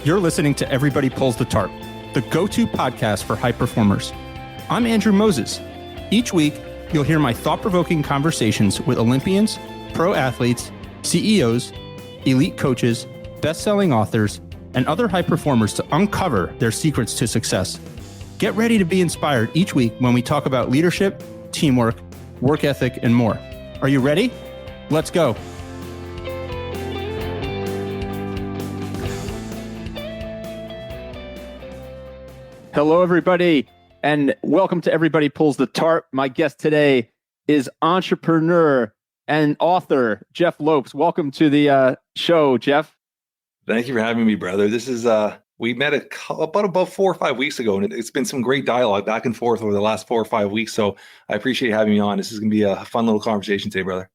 You're listening to Everybody Pulls the Tarp, the go-to podcast for high performers. I'm Andrew Moses. Each week, you'll hear my thought-provoking conversations with Olympians, pro athletes, CEOs, elite coaches, best-selling authors, and other high performers to uncover their secrets to success. Get ready to be inspired each week when we talk about leadership, teamwork, work ethic, and more. Are you ready? Let's go. Hello, everybody, and welcome to Everybody Pulls the Tarp. My guest today is entrepreneur and author Jeff Lopes. Welcome to the show, Jeff. Thank you for having me, brother. This is we met about 4 or 5 weeks ago, and it's been some great dialogue back and forth over the last 4 or 5 weeks. So I appreciate having me on. This is going to be a fun little conversation today, brother.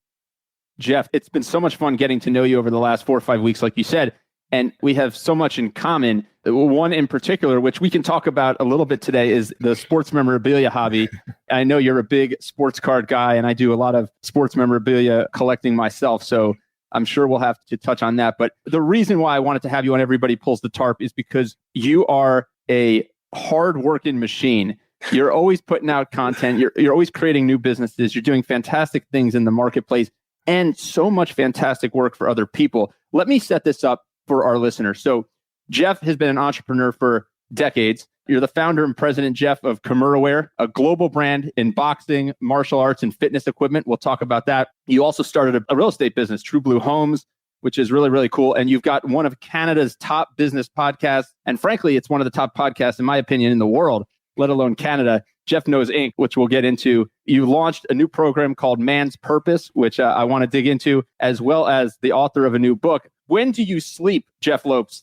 Jeff, it's been so much fun getting to know you over the last 4 or 5 weeks, like you said, and we have so much in common. One in particular, which we can talk about a little bit today, is the sports memorabilia hobby. I know you're a big sports card guy, and I do a lot of sports memorabilia collecting myself. So I'm sure we'll have to touch on that. But the reason why I wanted to have you on Everybody Pulls the Tarp is because you are a hard-working machine. You're always putting out content. You're always creating new businesses. You're doing fantastic things in the marketplace and so much fantastic work for other people. Let me set this up for our listeners. So Jeff has been an entrepreneur for decades. You're the founder and president, Jeff, of Kimurawear, a global brand in boxing, martial arts, and fitness equipment. We'll talk about that. You also started a real estate business, True Blue Homes, which is really, really cool. And you've got one of Canada's top business podcasts. And frankly, it's one of the top podcasts, in my opinion, in the world, let alone Canada, Jeff Knows Inc., which we'll get into. You launched a new program called Man's Purpose, which I want to dig into, as well as the author of a new book. When do you sleep, Jeff Lopes?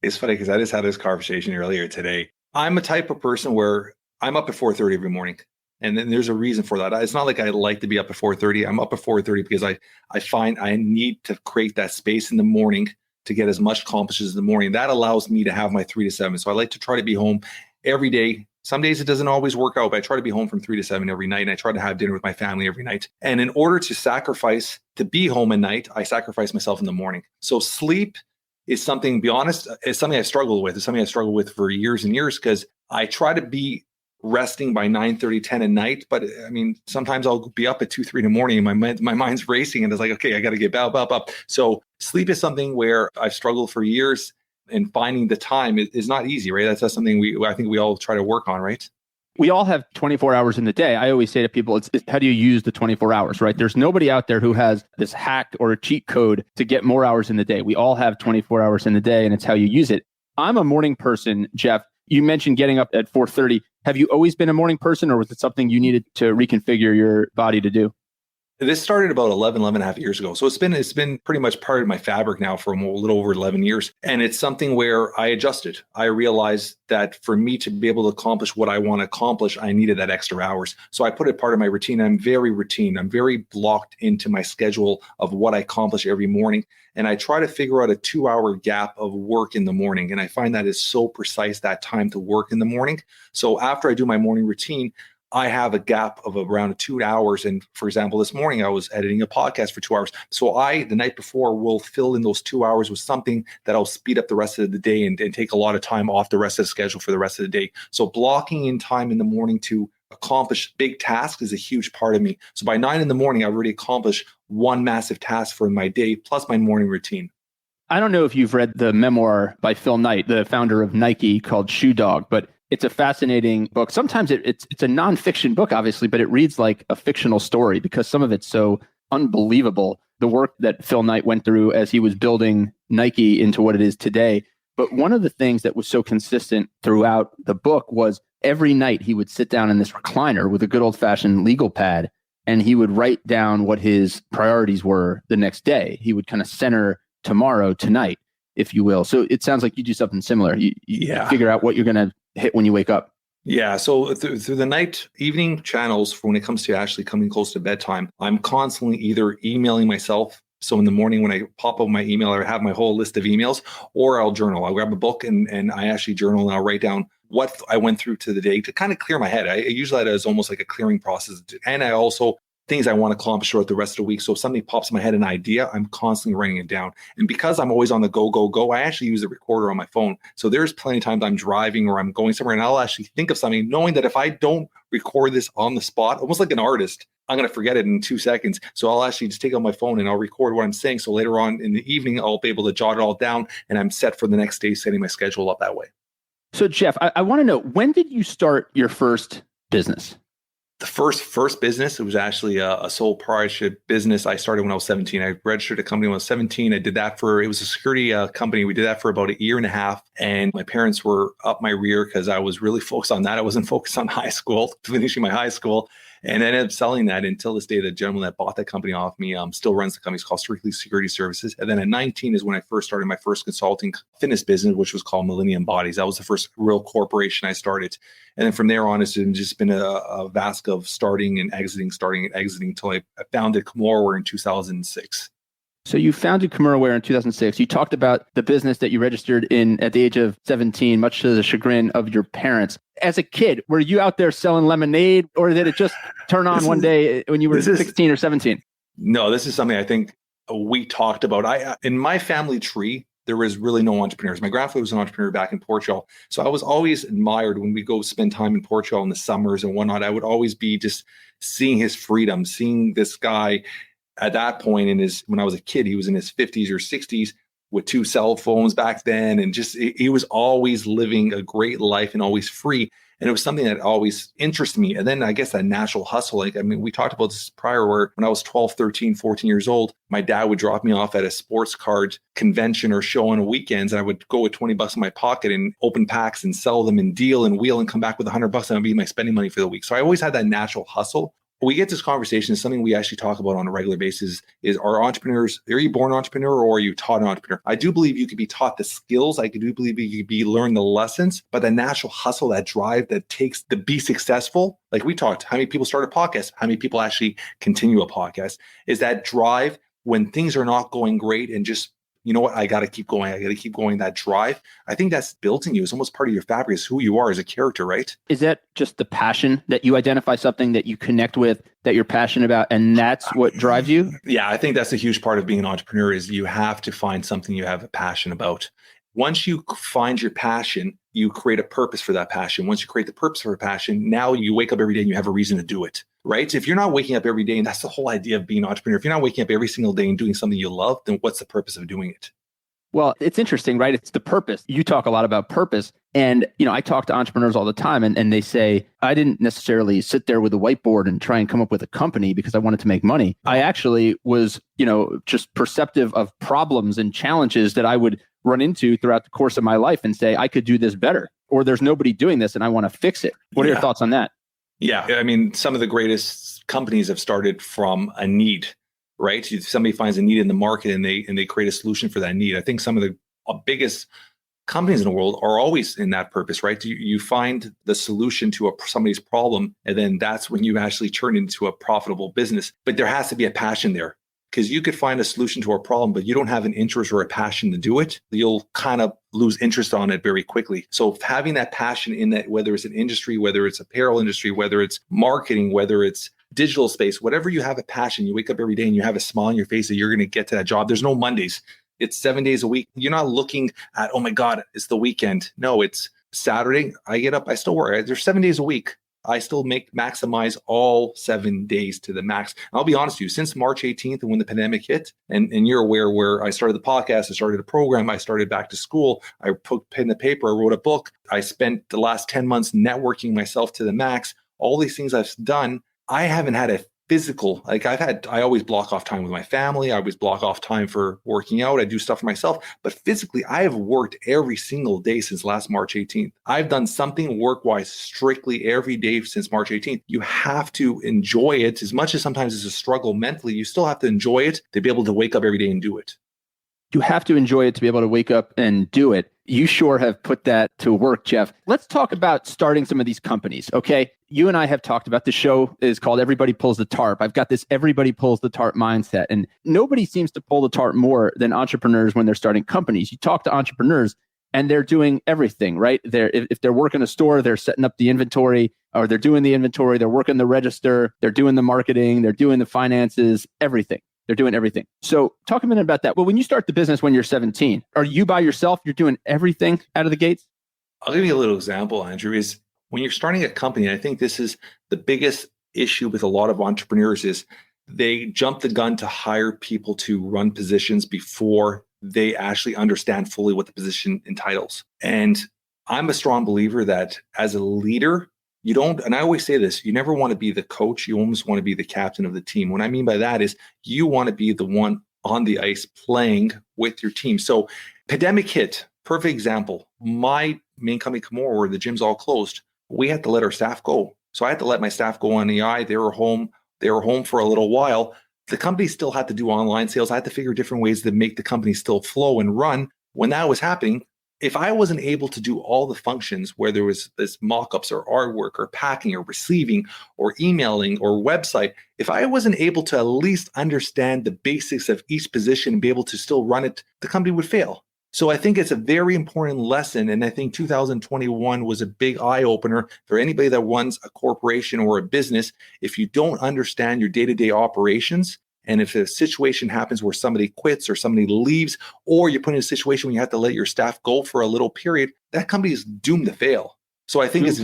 It's funny because I just had this conversation earlier today. I'm a type of person where I'm up at 4:30 every morning. And then there's a reason for that. It's not like I like to be up at 4:30. I'm up at 4:30 because I find I need to create that space in the morning to get as much accomplished as the morning. That allows me to have my 3 to 7. So I like to try to be home every day. Some days it doesn't always work out, but I try to be home from 3 to 7 every night. And I try to have dinner with my family every night. And in order to sacrifice to be home at night, I sacrifice myself in the morning. So sleep is something, to be honest, is something I struggle with. It's something I struggled with for years and years because I try to be resting by 9:30, 10 at night. But I mean, sometimes I'll be up at 2, 3 in the morning and my mind's racing and it's like, okay, I got to get up. So sleep is something where I've struggled for years, and finding the time is not easy, right? That's something I think we all try to work on, right? We all have 24 hours in the day. I always say to people, it's how do you use the 24 hours, right? There's nobody out there who has this hack or a cheat code to get more hours in the day. We all have 24 hours in the day, and it's how you use it. I'm a morning person, Jeff. You mentioned getting up at 4:30. Have you always been a morning person, or was it something you needed to reconfigure your body to do? This started about 11 and a half years ago. So it's been pretty much part of my fabric now for a little over 11 years. And it's something where I adjusted. I realized that for me to be able to accomplish what I want to accomplish, I needed that extra hours. So I put it part of my routine. I'm very routine. I'm very blocked into my schedule of what I accomplish every morning. And I try to figure out a 2-hour gap of work in the morning. And I find that is so precise, that time to work in the morning. So after I do my morning routine, I have a gap of around 2 hours. And for example, this morning I was editing a podcast for 2 hours. So the night before, will fill in those 2 hours with something that'll speed up the rest of the day and take a lot of time off the rest of the schedule for the rest of the day. So blocking in time in the morning to accomplish big tasks is a huge part of me. So by 9 in the morning, I've already accomplished one massive task for my day, plus my morning routine. I don't know if you've read the memoir by Phil Knight, the founder of Nike, called Shoe Dog, but it's a fascinating book. Sometimes it's a nonfiction book, obviously, but it reads like a fictional story because some of it's so unbelievable. The work that Phil Knight went through as he was building Nike into what it is today. But one of the things that was so consistent throughout the book was every night he would sit down in this recliner with a good old-fashioned legal pad, and he would write down what his priorities were the next day. He would kind of center tomorrow, tonight, if you will. So it sounds like you do something similar. You figure out what you're going to hit when you wake up. Yeah. So through the evening channels, for when it comes to actually coming close to bedtime, I'm constantly either emailing myself. So in the morning when I pop up my email, I have my whole list of emails, or I'll journal. I'll grab a book and I actually journal, and I'll write down what I went through to the day to kind of clear my head. I use that as almost like a clearing process. And I also things I want to accomplish throughout the rest of the week. So if something pops in my head, an idea, I'm constantly writing it down. And because I'm always on the go, I actually use a recorder on my phone. So there's plenty of times I'm driving or I'm going somewhere and I'll actually think of something, knowing that if I don't record this on the spot, almost like an artist, I'm going to forget it in 2 seconds. So I'll actually just take out my phone and I'll record what I'm saying. So later on in the evening, I'll be able to jot it all down and I'm set for the next day, setting my schedule up that way. So Jeff, I want to know, when did you start your first business? The first business, it was actually a sole proprietorship business. I started when I was 17. I registered a company when I was 17. I did that it was a security company. We did that for about a year and a half. And my parents were up my rear because I was really focused on that. I wasn't focused on high school, finishing my high school. And I ended up selling that until this day. The gentleman that bought that company off me still runs the company. It's called Strictly Security Services. And then at 19 is when I first started my first consulting fitness business, which was called Millennium Bodies. That was the first real corporation I started. And then from there on, it's just been a vast of starting and exiting until I founded Kimurawear in 2006. So you founded Kimurawear in 2006. You talked about the business that you registered in at the age of 17, much to the chagrin of your parents. As a kid, were you out there selling lemonade, or did it just turn on one day when you were 16 or 17? No, this is something I think we talked about. In my family tree, there was really no entrepreneurs. My grandfather was an entrepreneur back in Portugal. So I was always admired when we go spend time in Portugal in the summers and whatnot. I would always be just seeing his freedom, seeing this guy at that point when I was a kid, he was in his 50s or 60s with 2 cell phones back then. And just, he was always living a great life and always free. And it was something that always interested me. And then I guess that natural hustle, we talked about this prior, where when I was 12, 13, 14 years old, my dad would drop me off at a sports card convention or show on the weekends. And I would go with $20 in my pocket and open packs and sell them and deal and wheel and come back with $100. And that'd be my spending money for the week. So I always had that natural hustle. We get this conversation, something we actually talk about on a regular basis is, are you born an entrepreneur or are you taught an entrepreneur? I do believe you could be taught the skills. I do believe you could learn the lessons, but the natural hustle, that drive that takes to be successful, like we talked, how many people start a podcast, how many people actually continue a podcast, is that drive when things are not going great and just, you know what, I got to keep going, that drive. I think that's built in you. It's almost part of your fabric. It's who you are as a character, right? Is that just the passion that you identify something that you connect with, that you're passionate about, and that's what drives you? Yeah, I think that's a huge part of being an entrepreneur is you have to find something you have a passion about. Once you find your passion, you create a purpose for that passion. Once you create the purpose for a passion, now you wake up every day and you have a reason to do it, right? If you're not waking up every day, and that's the whole idea of being an entrepreneur, if you're not waking up every single day and doing something you love, then what's the purpose of doing it? Well, it's interesting, right? It's the purpose. You talk a lot about purpose. And, I talk to entrepreneurs all the time and they say, I didn't necessarily sit there with a whiteboard and try and come up with a company because I wanted to make money. I actually was, just perceptive of problems and challenges that I would run into throughout the course of my life and say, I could do this better, or there's nobody doing this and I want to fix it. What are your thoughts on that? Yeah. Some of the greatest companies have started from a need, right? Somebody finds a need in the market and they create a solution for that need. I think some of the biggest companies in the world are always in that purpose, right? You find the solution to somebody's problem, and then that's when you actually turn into a profitable business. But there has to be a passion there, because you could find a solution to a problem, but you don't have an interest or a passion to do it, you'll kind of lose interest on it very quickly. So having that passion in that, whether it's an industry, whether it's apparel industry, whether it's marketing, whether it's digital space, whatever you have a passion, you wake up every day and you have a smile on your face that you're going to get to that job. There's no Mondays. It's 7 days a week. You're not looking at, oh my God, it's the weekend. No, it's Saturday. I get up, I still work. There's 7 days a week. I still maximize all 7 days to the max. And I'll be honest with you, since March 18th and when the pandemic hit, and you're aware where I started the podcast, I started a program, I started back to school, I put pen to paper, I wrote a book. I spent the last 10 months networking myself to the max. All these things I've done, I haven't had a physical, I always block off time with my family. I always block off time for working out. I do stuff for myself, but physically I have worked every single day since last March 18th. I've done something work-wise strictly every day since March 18th. You have to enjoy it as much as sometimes it's a struggle mentally. You still have to enjoy it to be able to wake up every day and do it. You have to enjoy it to be able to wake up and do it. You sure have put that to work, Jeff. Let's talk about starting some of these companies, okay? You and I have talked about, the show is called Everybody Pulls the Tarp. I've got this everybody pulls the tarp mindset, and nobody seems to pull the tarp more than entrepreneurs when they're starting companies. You talk to entrepreneurs and they're doing everything, right? If they're working a store, they're setting up the inventory, or they're doing the inventory, they're working the register, they're doing the marketing, they're doing the finances, everything. They're doing everything. So talk a minute about that. Well, when you start the business when you're 17, are you by yourself? You're doing everything out of the gates? I'll give you a little example, Andrew, is when you're starting a company, I think this is the biggest issue with a lot of entrepreneurs is they jump the gun to hire people to run positions before they actually understand fully what the position entitles. And I'm a strong believer that as a leader, you don't, and I always say this, you never want to be the coach. You almost want to be the captain of the team. What I mean by that is you want to be the one on the ice playing with your team. So pandemic hit, perfect example. My main company, Kimurawear, the gym's all closed. We had to let our staff go. So I had to let my staff go on EI. They were home. They were home for a little while. The company still had to do online sales. I had to figure different ways to make the company still flow and run. When that was happening, if I wasn't able to do all the functions, where there was this mock-ups or artwork or packing or receiving or emailing or website, if I wasn't able to at least understand the basics of each position and be able to still run it, the company would fail. So I think it's a very important lesson. And I think 2021 was a big eye-opener for anybody that runs a corporation or a business. If you don't understand your day-to-day operations, and if a situation happens where somebody quits or somebody leaves, or you're put in a situation where you have to let your staff go for a little period, that company is doomed to fail. So I think it's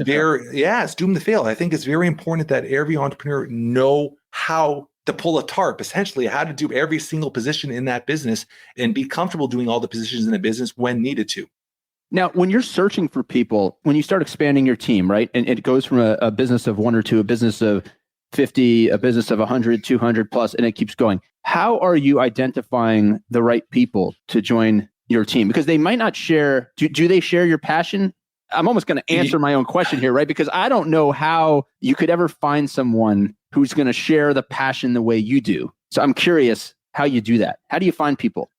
doomed to fail. I think it's very important that every entrepreneur know how to pull a tarp, essentially how to do every single position in that business and be comfortable doing all the positions in a business when needed to. Now, when you're searching for people, when you start expanding your team, right, and it goes from a business of one or two, a business of 50, a business of 100, 200 plus, and it keeps going. How are you identifying the right people to join your team? Because they might not share, do they share your passion? I'm almost going to answer my own question here, right? Because I don't know how you could ever find someone who's going to share the passion the way you do. So I'm curious how you do that. How do you find people?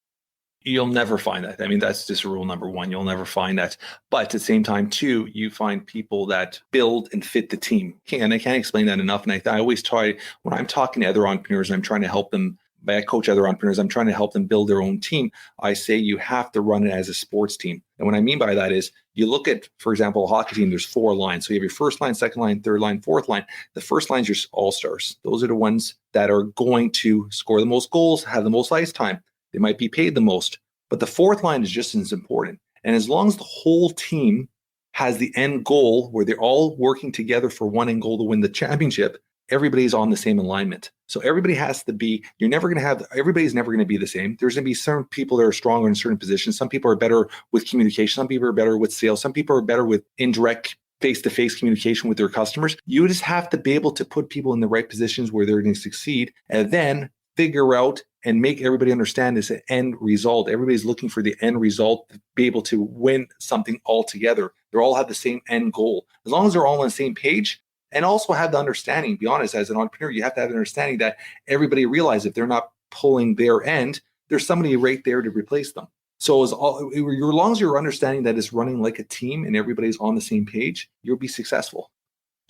You'll never find that. I mean, that's just rule number one. You'll never find that. But at the same time, too, you find people that build and fit the team. And I can't explain that enough. And I always try, when I'm talking to other entrepreneurs, I'm trying to help them, I coach other entrepreneurs, I'm trying to help them build their own team. I say you have to run it as a sports team. And what I mean by that is you look at, for example, a hockey team, there's 4 lines. So you have your first line, second line, third line, fourth line. The first line's your all-stars. Those are the ones that are going to score the most goals, have the most ice time. They might be paid the most. But the fourth line is just as important. And as long as the whole team has the end goal where they're all working together for one end goal to win the championship, everybody's on the same alignment. So everybody has to be, everybody's never going to be the same. There's going to be certain people that are stronger in certain positions. Some people are better with communication. Some people are better with sales. Some people are better with indirect face-to-face communication with their customers. You just have to be able to put people in the right positions where they're going to succeed, and then figure out and make everybody understand this end result. Everybody's looking for the end result to be able to win something all together. They all have the same end goal. As long as they're all on the same page and also have the understanding, be honest, as an entrepreneur, you have to have an understanding that everybody realizes if they're not pulling their end, there's somebody right there to replace them. So as long as you're understanding that it's running like a team and everybody's on the same page, you'll be successful.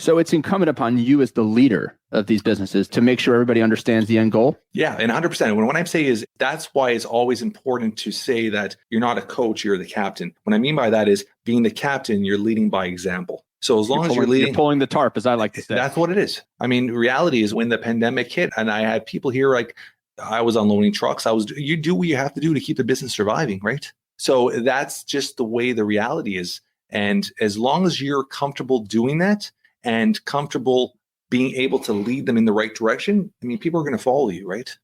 So it's incumbent upon you as the leader of these businesses to make sure everybody understands the end goal? Yeah, and 100%. What I'm saying is that's why it's always important to say that you're not a coach, you're the captain. What I mean by that is being the captain, you're leading by example. So as long as you're leading, you're pulling the tarp, as I like to say. That's what it is. I mean, reality is when the pandemic hit and I had people here, like I was unloading trucks, you do what you have to do to keep the business surviving, right? So that's just the way the reality is. And as long as you're comfortable doing that, and comfortable being able to lead them in the right direction, I mean, people are going to follow you, right?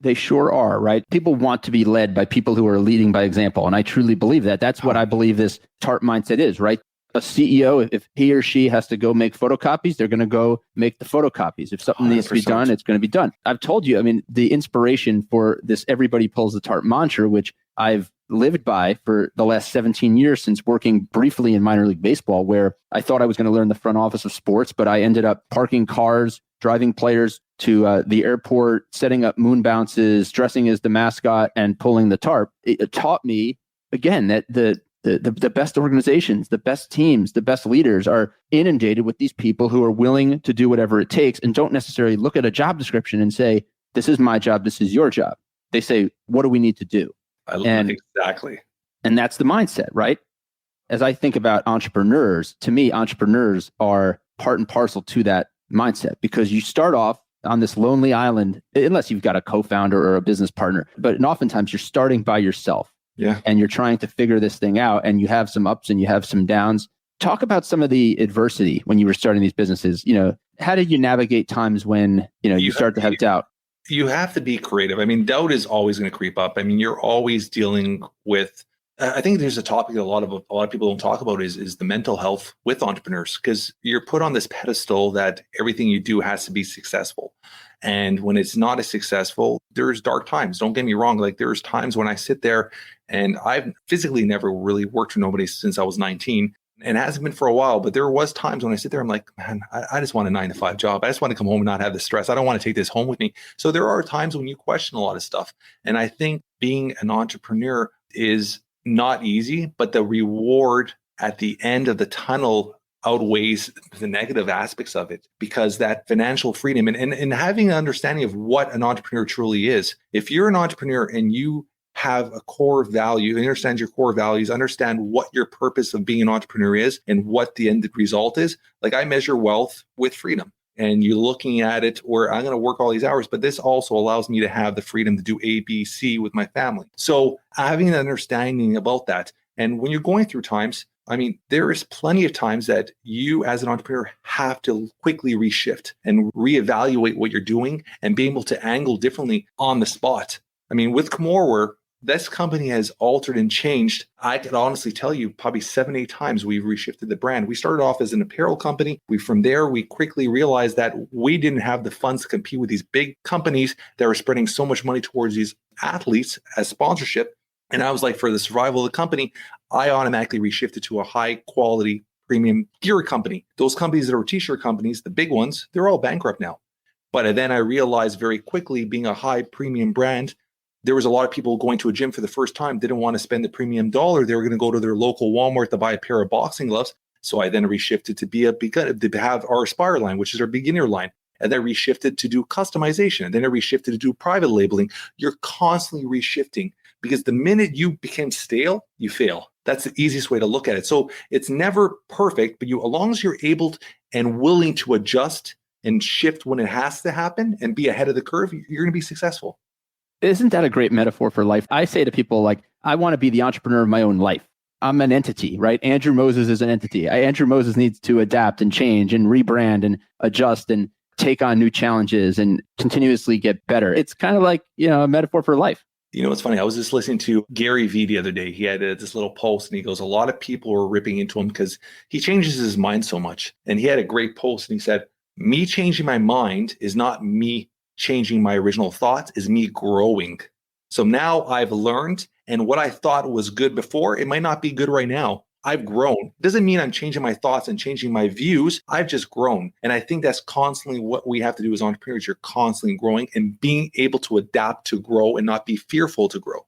They sure are, right? People want to be led by people who are leading by example. And I truly believe that. That's what I believe this TARP mindset is, right? A CEO, if he or she has to go make photocopies, they're going to go make the photocopies. If something 100%. Needs to be done, it's going to be done. I've told you, I mean, the inspiration for this everybody pulls the TARP mantra, which I've lived by for the last 17 years since working briefly in minor league baseball, where I thought I was going to learn the front office of sports, but I ended up parking cars, driving players to the airport, setting up moon bounces, dressing as the mascot, and pulling the tarp. It taught me, again, that the best organizations, the best teams, the best leaders are inundated with these people who are willing to do whatever it takes and don't necessarily look at a job description and say, this is my job, this is your job. They say, what do we need to do? Exactly. And that's the mindset, right? as I think about entrepreneurs, to me, entrepreneurs are part and parcel to that mindset, because you start off on this lonely island, unless you've got a co-founder or a business partner. But oftentimes you're starting by yourself. Yeah. And you're trying to figure this thing out, and you have some ups and you have some downs. Talk about some of the adversity when you were starting these businesses. How did you navigate times when, you start to have doubt? You have to be creative. I mean, doubt is always going to creep up. I mean, you're always dealing with, I think there's a topic that a lot of people don't talk about is the mental health with entrepreneurs, because you're put on this pedestal that everything you do has to be successful. And when it's not as successful, there's dark times. Don't get me wrong. Like, there's times when I sit there, and I've physically never really worked for nobody since I was 19. And it hasn't been for a while, but there was times when I sit there, I'm like, man, I just want a 9-to-5 job. I just want to come home and not have the stress. I don't want to take this home with me. So there are times when you question a lot of stuff. And I think being an entrepreneur is not easy, but the reward at the end of the tunnel outweighs the negative aspects of it, because that financial freedom and having an understanding of what an entrepreneur truly is. If you're an entrepreneur and you have a core value, understand your core values, understand what your purpose of being an entrepreneur is and what the end result is. Like, I measure wealth with freedom, and you're looking at it where I'm going to work all these hours, but this also allows me to have the freedom to do A, B, C with my family. So having an understanding about that. And when you're going through times, I mean, there is plenty of times that you as an entrepreneur have to quickly reshift and reevaluate what you're doing and be able to angle differently on the spot. I mean, with Kimurawear, this company has altered and changed. I could honestly tell you probably 7-8 times we've reshifted the brand. We started off as an apparel company. From there, we quickly realized that we didn't have the funds to compete with these big companies that were spreading so much money towards these athletes as sponsorship. And I was like, for the survival of the company, I automatically reshifted to a high quality premium gear company. Those companies that were t-shirt companies, the big ones, they're all bankrupt now. But then I realized very quickly, being a high premium brand, there was a lot of people going to a gym for the first time, didn't want to spend the premium dollar. They were going to go to their local Walmart to buy a pair of boxing gloves. So I then reshifted to have our Aspire line, which is our beginner line. And then reshifted to do customization. And then I reshifted to do private labeling. You're constantly reshifting, because the minute you became stale, you fail. That's the easiest way to look at it. So it's never perfect, but as long as you're able and willing to adjust and shift when it has to happen and be ahead of the curve, you're going to be successful. Isn't that a great metaphor for life? I say to people, like, I want to be the entrepreneur of my own life. I'm an entity, right? Andrew Moses is an entity. Andrew Moses needs to adapt and change and rebrand and adjust and take on new challenges and continuously get better. It's kind of like, a metaphor for life. You know, what's funny? I was just listening to Gary Vee the other day. He had this little post, and he goes, a lot of people were ripping into him because he changes his mind so much. And he had a great post, and he said, me changing my mind is not me changing my original thoughts, is me growing. So now I've learned, and what I thought was good before, it might not be good right now. I've grown. Doesn't mean I'm changing my thoughts and changing my views. I've just grown. And I think that's constantly what we have to do as entrepreneurs. You're constantly growing and being able to adapt to grow and not be fearful to grow.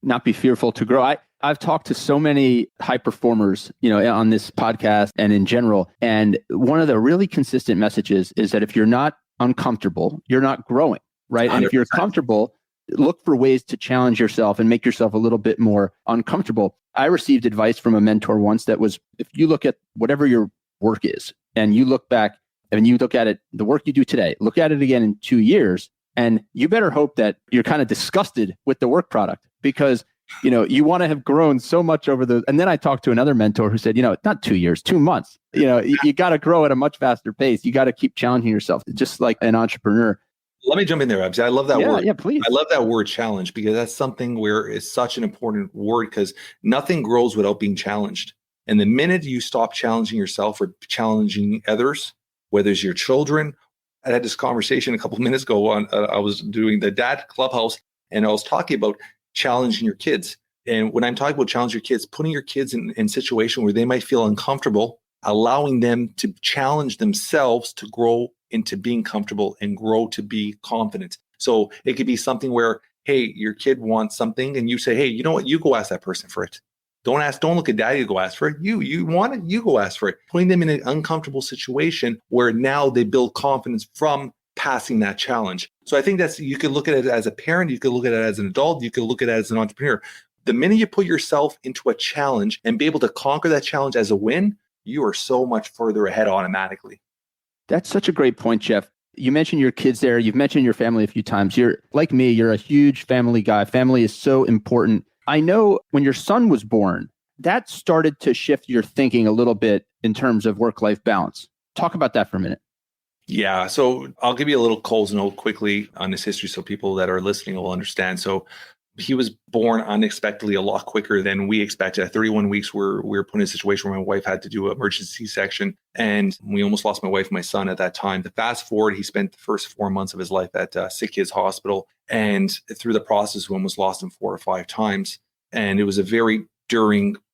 Not be fearful to grow. I've talked to so many high performers, on this podcast and in general. And one of the really consistent messages is that if you're not uncomfortable, you're not growing, right? 100%. And if you're comfortable, look for ways to challenge yourself and make yourself a little bit more uncomfortable. I received advice from a mentor once that was, if you look at whatever your work is and you look back and you look at it, the work you do today, look at it again in 2 years, and you better hope that you're kind of disgusted with the work product, because you want to have grown so much over those. And then I talked to another mentor who said, not 2 years, 2 months. You got to grow at a much faster pace. You got to keep challenging yourself, just like an entrepreneur. Let me jump in there, Abs. I love that word. Yeah, please. I love that word challenge, because that's something where it's such an important word, because nothing grows without being challenged. And the minute you stop challenging yourself or challenging others, whether it's your children, I had this conversation a couple of minutes ago on, I was doing the Dad Clubhouse, and I was talking about challenging your kids. And when I'm talking about challenge your kids, putting your kids in a situation where they might feel uncomfortable, allowing them to challenge themselves to grow into being comfortable and grow to be confident. So it could be something where, hey, your kid wants something and you say, hey, you know what? You go ask that person for it. Don't look at daddy to go ask for it. You want it, you go ask for it. Putting them in an uncomfortable situation where now they build confidence from passing that challenge. So I think you could look at it as a parent, you could look at it as an adult, you could look at it as an entrepreneur. The minute you put yourself into a challenge and be able to conquer that challenge as a win, you are so much further ahead automatically. That's such a great point, Jeff. You mentioned your kids there. You've mentioned your family a few times. You're like me, you're a huge family guy. Family is so important. I know when your son was born, that started to shift your thinking a little bit in terms of work-life balance. Talk about that for a minute. Yeah. So I'll give you a little Coles note quickly on his history so people that are listening will understand. So he was born unexpectedly a lot quicker than we expected. At 31 weeks, we were put in a situation where my wife had to do an emergency C-section, and we almost lost my wife and my son at that time. To fast forward, he spent the first 4 months of his life at Sick Kids Hospital, and through the process, we almost lost him 4 or 5 times. And it was a very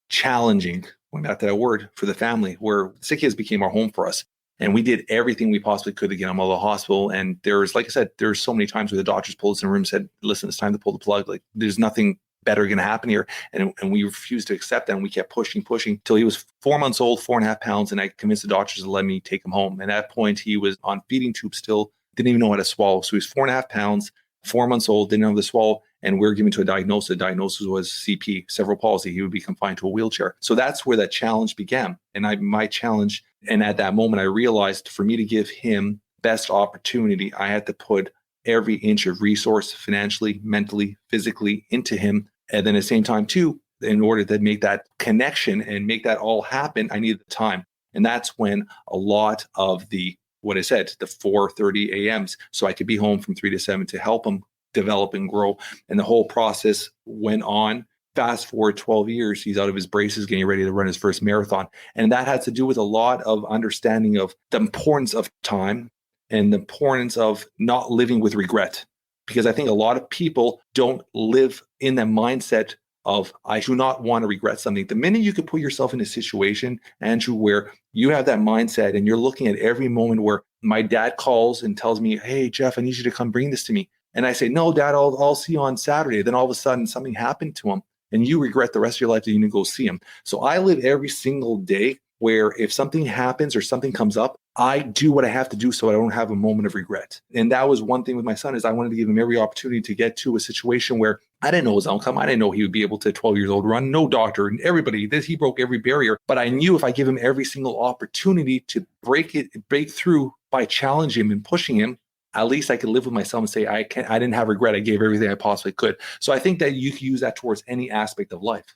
challenging, going back to that word, for the family, where Sick Kids became our home for us. And we did everything we possibly could to get him out of the hospital. And there's, like I said, there's so many times where the doctors pulled us in a room and said, listen, it's time to pull the plug. Like, there's nothing better going to happen here. And we refused to accept that. And we kept pushing till he was 4 months old, 4.5 pounds. And I convinced the doctors to let me take him home. And at that point, he was on feeding tubes still, didn't even know how to swallow. So he was 4.5 pounds, 4 months old, didn't know how to swallow. And we were given to a diagnosis. The diagnosis was CP, cerebral palsy. He would be confined to a wheelchair. So that's where that challenge began. And my challenge, and at that moment, I realized for me to give him best opportunity, I had to put every inch of resource, financially, mentally, physically, into him. And then at the same time, too, in order to make that connection and make that all happen, I needed the time. And that's when a lot of the 4:30 a.m.s, so I could be home from 3 to 7 to help him develop and grow. And the whole process went on. Fast forward 12 years, he's out of his braces, getting ready to run his first marathon. And that had to do with a lot of understanding of the importance of time and the importance of not living with regret. Because I think a lot of people don't live in the mindset of, I do not want to regret something. The minute you could put yourself in a situation, Andrew, where you have that mindset and you're looking at every moment where my dad calls and tells me, hey, Jeff, I need you to come bring this to me. And I say, no, Dad, I'll see you on Saturday. Then all of a sudden something happened to him and you regret the rest of your life that you didn't go see him. So I live every single day where if something happens or something comes up, I do what I have to do so I don't have a moment of regret. And that was one thing with my son, is I wanted to give him every opportunity to get to a situation where I didn't know his outcome. I didn't know he would be able to, 12 years old, run. No doctor and everybody, he broke every barrier. But I knew if I give him every single opportunity to break through by challenging him and pushing him, at least I could live with myself and say, I didn't have regret. I gave everything I possibly could. So I think that you can use that towards any aspect of life.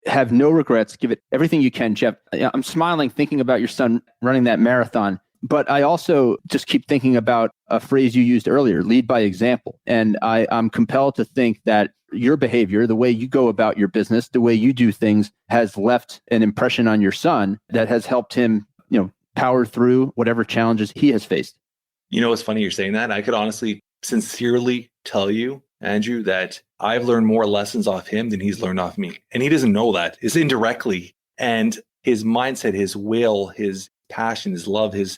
Have no regrets. Give it everything you can, Jeff. I'm smiling thinking about your son running that marathon, but I also just keep thinking about a phrase you used earlier, lead by example. And I'm compelled to think that your behavior, the way you go about your business, the way you do things, has left an impression on your son that has helped him, power through whatever challenges he has faced. You know, it's funny you're saying that. I could honestly, sincerely tell you, Andrew, that I've learned more lessons off him than he's learned off me. And he doesn't know that. It's indirectly. And his mindset, his will, his passion, his love, his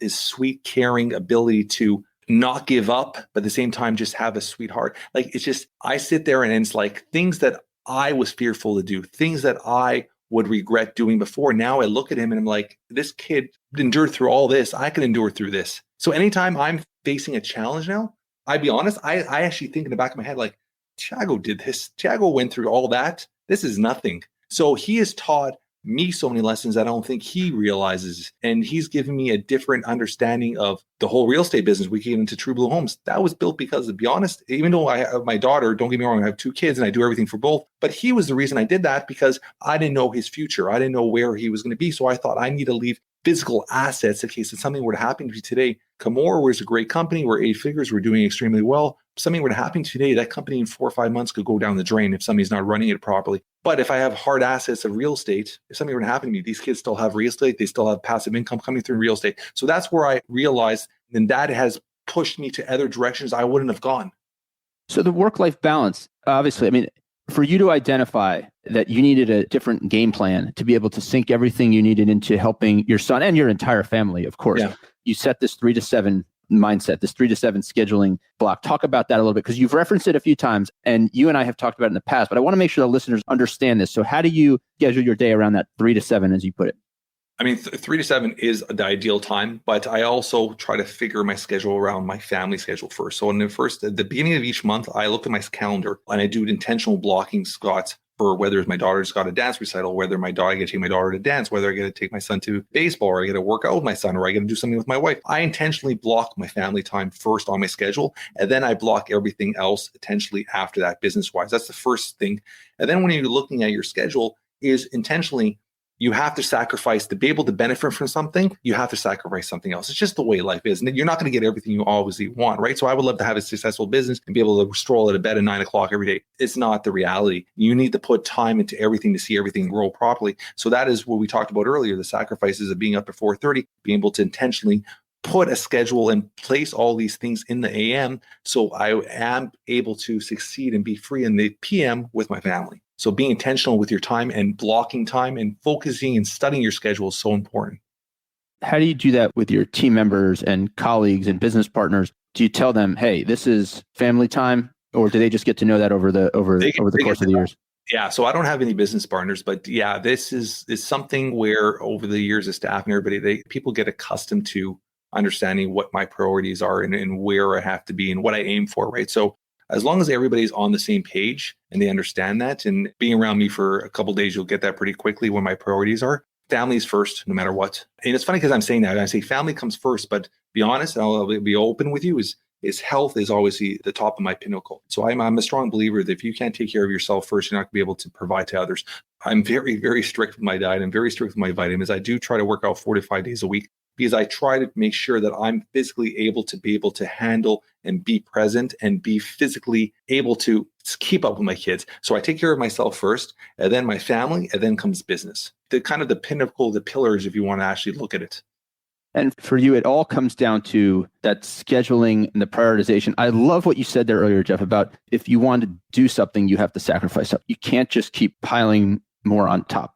sweet, caring ability to not give up, but at the same time, just have a sweetheart. Like, it's just, I sit there and it's like things that I was fearful to do, things that I would regret doing before. Now I look at him and I'm like, this kid endured through all this. I can endure through this. So anytime I'm facing a challenge now, I'd be honest, I actually think in the back of my head, like, Thiago did this. Thiago went through all that. This is nothing. So he has taught me so many lessons that I don't think he realizes. And he's given me a different understanding of the whole real estate business. We get into True Blue Homes. That was built because, to be honest, even though I have my daughter, don't get me wrong, I have 2 kids and I do everything for both. But he was the reason I did that, because I didn't know his future. I didn't know where he was going to be. So I thought I need to leave physical assets in case something were to happen to me today. Kimurawear is a great company. We're 8 figures. We're doing extremely well. If something were to happen today, that company in 4 or 5 months could go down the drain if somebody's not running it properly. But if I have hard assets of real estate, if something were to happen to me, these kids still have real estate. They still have passive income coming through real estate. So that's where I realized, and that has pushed me to other directions I wouldn't have gone. So the work-life balance, obviously, for you to identify that you needed a different game plan to be able to sink everything you needed into helping your son and your entire family, of course. Yeah. You set this 3 to 7 mindset, this 3 to 7 scheduling block. Talk about that a little bit, because you've referenced it a few times and you and I have talked about it in the past, but I want to make sure the listeners understand this. So how do you schedule your day around that 3 to 7, as you put it? I mean, 3 to 7 is the ideal time, but I also try to figure my schedule around my family schedule first. So at the beginning of each month, I look at my calendar and I do intentional blocking, Scott, for whether my daughter's got a dance recital, whether I get to take my daughter to dance, whether I get to take my son to baseball, or I get to work out with my son, or I get to do something with my wife. I intentionally block my family time first on my schedule, and then I block everything else intentionally after that, business-wise. That's the first thing. And then when you're looking at your schedule, is intentionally you have to sacrifice to be able to benefit from something. You have to sacrifice something else. It's just the way life is. And you're not going to get everything you always want, right? So I would love to have a successful business and be able to stroll out of bed at 9 o'clock every day. It's not the reality. You need to put time into everything to see everything grow properly. So that is what we talked about earlier, the sacrifices of being up at 4:30, being able to intentionally put a schedule and place all these things in the AM. So I am able to succeed and be free in the PM with my family. So being intentional with your time and blocking time and focusing and studying your schedule is so important. How do you do that with your team members and colleagues and business partners? Do you tell them, hey, this is family time, or do they just get to know that over the course of the years? Yeah, so I don't have any business partners, but yeah, this is something where over the years of staff and everybody, people get accustomed to understanding what my priorities are and where I have to be and what I aim for, right? So as long as everybody's on the same page and they understand that, and being around me for a couple of days, you'll get that pretty quickly when my priorities are. Family's first, no matter what. And it's funny because I'm saying that. I say family comes first, but be honest, and I'll be open with you, is health is always the top of my pinnacle. So I'm a strong believer that if you can't take care of yourself first, you're not going to be able to provide to others. I'm very, very strict with my diet. I'm very strict with my vitamins. I do try to work out 4 to 5 days a week, because I try to make sure that I'm physically able to handle and be present and be physically able to keep up with my kids. So I take care of myself first, and then my family, and then comes business. The kind of the pinnacle, the pillars, if you want to actually look at it. And for you, it all comes down to that scheduling and the prioritization. I love what you said there earlier, Jeff, about if you want to do something, you have to sacrifice something. You can't just keep piling more on top.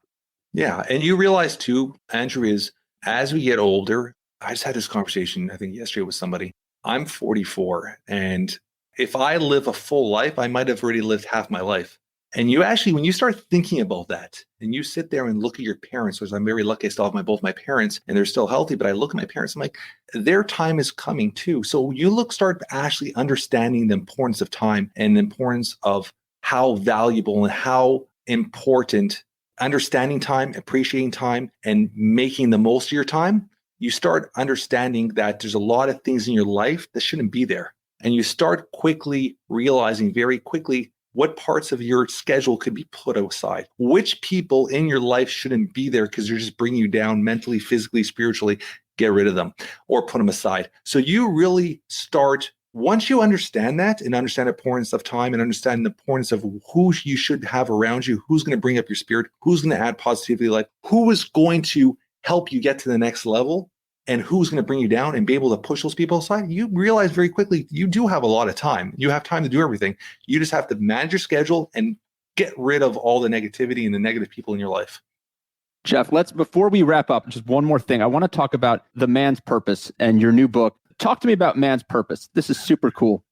Yeah. And you realize too, Andrew, is as we get older, I just had this conversation, I think yesterday with somebody. I'm 44. And if I live a full life, I might have already lived half my life. And you actually, when you start thinking about that and you sit there and look at your parents, which I'm very lucky, I still have both my parents and they're still healthy, but I look at my parents, I'm like, their time is coming too. So you start actually understanding the importance of time and the importance of how valuable and how important understanding time, appreciating time, and making the most of your time. You start understanding that there's a lot of things in your life that shouldn't be there. And you start quickly realizing very quickly what parts of your schedule could be put aside. Which people in your life shouldn't be there because they're just bringing you down mentally, physically, spiritually. Get rid of them or put them aside. So you really start, once you understand that and understand the importance of time and understand the importance of who you should have around you, who's going to bring up your spirit, who's going to add positivity to life, who is going to help you get to the next level, and who's going to bring you down and be able to push those people aside, you realize very quickly you do have a lot of time. You have time to do everything. You just have to manage your schedule and get rid of all the negativity and the negative people in your life. Jeff, before we wrap up, just one more thing. I want to talk about The Man's Purpose and your new book. Talk to me about Man's Purpose. This is super cool.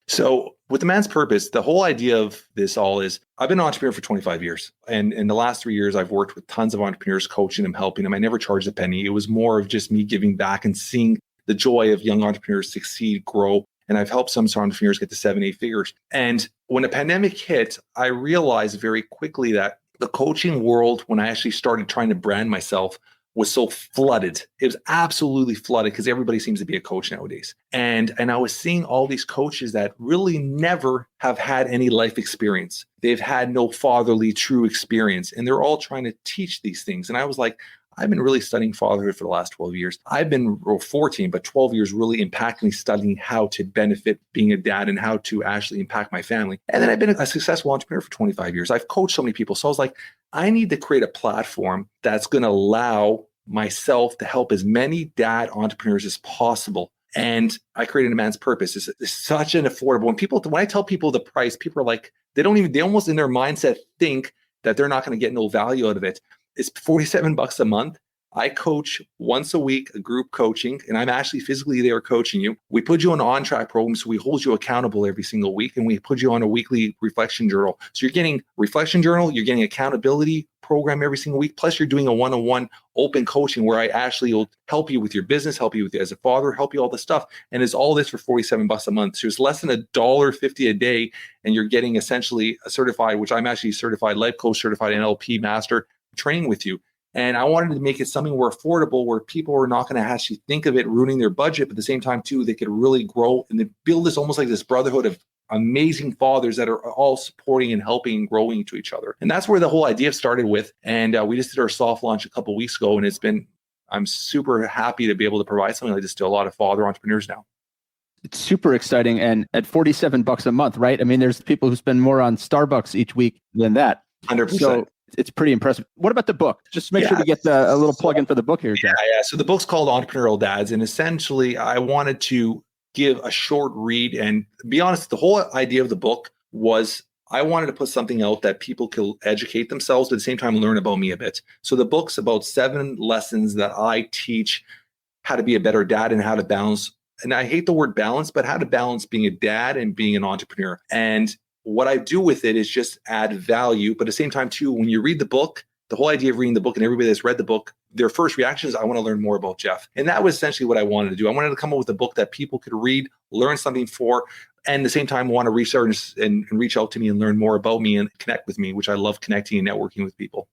So with The Man's Purpose, the whole idea of this all is I've been an entrepreneur for 25 years. And in the last 3 years, I've worked with tons of entrepreneurs, coaching them, helping them. I never charged a penny. It was more of just me giving back and seeing the joy of young entrepreneurs succeed, grow. And I've helped some entrepreneurs get to 7-8 figures. And when the pandemic hit, I realized very quickly that the coaching world, when I actually started trying to brand myself, was so flooded. It was absolutely flooded because everybody seems to be a coach nowadays. And I was seeing all these coaches that really never have had any life experience. They've had no fatherly true experience. And they're all trying to teach these things. And I was like, I've been really studying fatherhood for the last 12 years. I've been 14, but 12 years really impactfully studying how to benefit being a dad and how to actually impact my family. And then I've been a successful entrepreneur for 25 years. I've coached so many people. So I was like, I need to create a platform that's going to allow myself to help as many dad entrepreneurs as possible. And I created A Man's Purpose. It's such an affordable. When I tell people the price, people are like, they almost in their mindset think that they're not going to get no value out of it. It's $47 a month. I coach once a week, a group coaching, and I'm actually physically there coaching you. We put you on an on-track program, so we hold you accountable every single week, and we put you on a weekly reflection journal. So you're getting reflection journal, you're getting accountability program every single week, plus you're doing a one-on-one open coaching where I actually will help you with your business, help you with as a father, help you all this stuff. And it's all this for $47 a month. So it's less than $1.50 a day, and you're getting essentially a certified, which I'm actually certified life coach, certified NLP master training with you. And I wanted to make it something more affordable where people are not going to actually think of it ruining their budget, but at the same time, too, they could really grow and they build this almost like this brotherhood of amazing fathers that are all supporting and helping and growing to each other. And that's where the whole idea started with. And we just did our soft launch a couple of weeks ago. And I'm super happy to be able to provide something like this to a lot of father entrepreneurs now. It's super exciting. And at $47 a month, right? I mean, there's people who spend more on Starbucks each week than that. 100%. So it's pretty impressive. What about the book? Just make sure to get a little plug in for the book here, Jack. Yeah. So the book's called Entrepreneurial Dads. And essentially, I wanted to give a short read. And to be honest, the whole idea of the book was I wanted to put something out that people could educate themselves, but at the same time, learn about me a bit. So the book's about 7 lessons that I teach how to be a better dad and how to balance. And I hate the word balance, but how to balance being a dad and being an entrepreneur. And what I do with it is just add value. But at the same time, too, when you read the book, the whole idea of reading the book and everybody that's read the book, their first reaction is, I want to learn more about Jeff. And that was essentially what I wanted to do. I wanted to come up with a book that people could read, learn something for, and at the same time want to research and reach out to me and learn more about me and connect with me, which I love connecting and networking with people.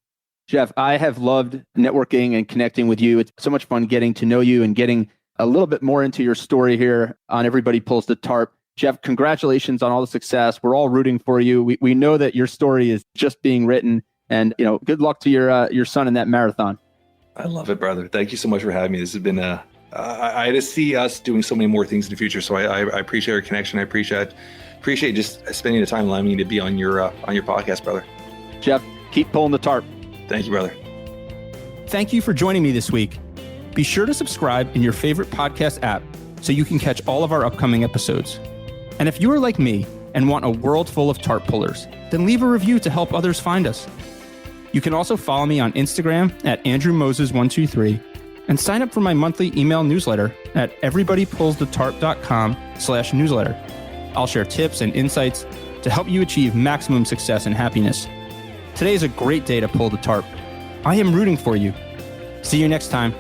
Jeff, I have loved networking and connecting with you. It's so much fun getting to know you and getting a little bit more into your story here on Everybody Pulls the Tarp. Jeff, congratulations on all the success. We're all rooting for you. We know that your story is just being written, and good luck to your son in that marathon. I love it, brother. Thank you so much for having me. This has been I just see us doing so many more things in the future. So I appreciate our connection. I appreciate just spending the time allowing me to be on your podcast, brother. Jeff, keep pulling the tarp. Thank you, brother. Thank you for joining me this week. Be sure to subscribe in your favorite podcast app so you can catch all of our upcoming episodes. And if you are like me and want a world full of tarp pullers, then leave a review to help others find us. You can also follow me on Instagram at AndrewMoses123 and sign up for my monthly email newsletter at everybodypullsthetarp.com/newsletter. I'll share tips and insights to help you achieve maximum success and happiness. Today is a great day to pull the tarp. I am rooting for you. See you next time.